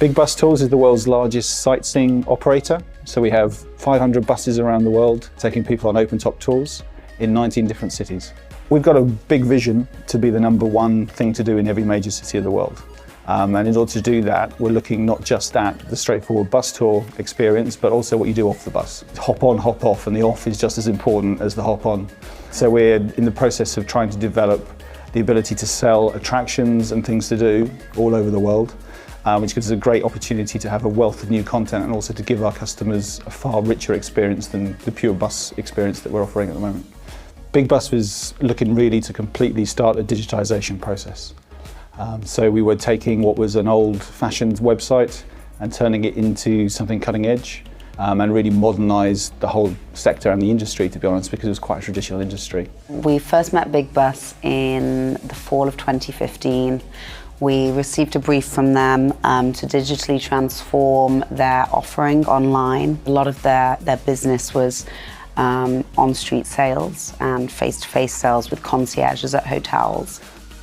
Big Bus Tours is the world's largest sightseeing operator. So we have 500 buses around the world taking people on open-top tours in 19 different cities. We've got a big vision to be the #1 thing to do in every major city of the world. And in order to do that, we're looking not just at the straightforward bus tour experience, but also what you do off the bus. Hop on, hop off, and the off is just as important as the hop on. So we're in the process of trying to develop the ability to sell attractions and things to do all over the world, which gives us a great opportunity to have a wealth of new content and also to give our customers a far richer experience than the pure bus experience that we're offering at the moment. Big Bus was looking really to completely start a digitalisation process. So we were taking what was an old-fashioned website and turning it into something cutting edge and really modernise the whole sector and the industry, to be honest, because it was quite a traditional industry. We first met Big Bus in the fall of 2015. We received a brief from them to digitally transform their offering online. A lot of their business was on-street sales and face-to-face sales with concierges at hotels.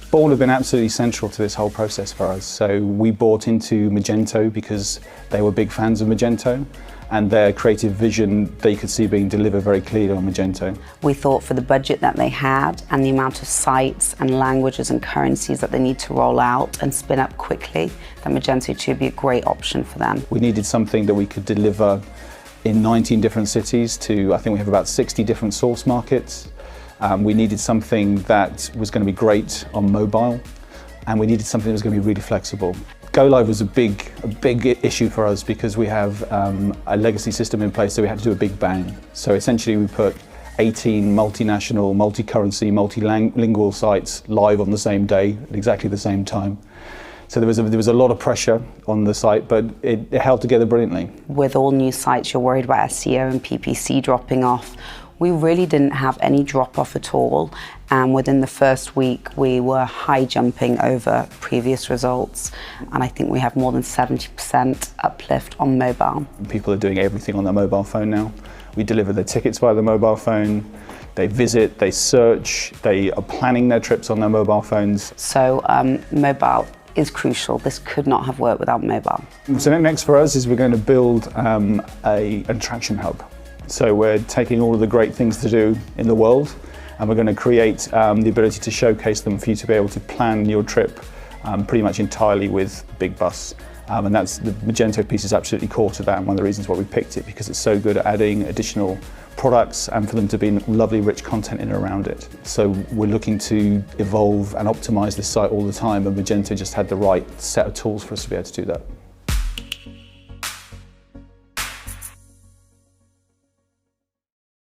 Ball have been absolutely central to this whole process for us. So we bought into Magento because they were big fans of Magento, and their creative vision they could see being delivered very clearly on Magento. We thought for the budget that they had and the amount of sites and languages and currencies that they need to roll out and spin up quickly, that Magento should be a great option for them. We needed something that we could deliver in 19 different cities to, I think we have about 60 different source markets. We needed something that was going to be great on mobile, and we needed something that was going to be really flexible. Go live was a big issue for us because we have a legacy system in place, so we had to do a big bang. So essentially we put 18 multinational, multi-currency, multilingual sites live on the same day at exactly the same time. So there was a lot of pressure on the site, but it held together brilliantly. With all new sites, you're worried about SEO and PPC dropping off. We really didn't have any drop-off at all, and within the first week we were high jumping over previous results, and I think we have more than 70% uplift on mobile. People are doing everything on their mobile phone now. We deliver their tickets via the mobile phone, they visit, they search, they are planning their trips on their mobile phones. So mobile is crucial. This could not have worked without mobile. So next for us is we're going to build an attraction hub. So we're taking all of the great things to do in the world, and we're going to create the ability to showcase them for you to be able to plan your trip pretty much entirely with Big Bus. And that's the Magento piece is absolutely core to that, and one of the reasons why we picked it, because it's so good at adding additional products and for them to be lovely rich content in and around it. So we're looking to evolve and optimize this site all the time, and Magento just had the right set of tools for us to be able to do that.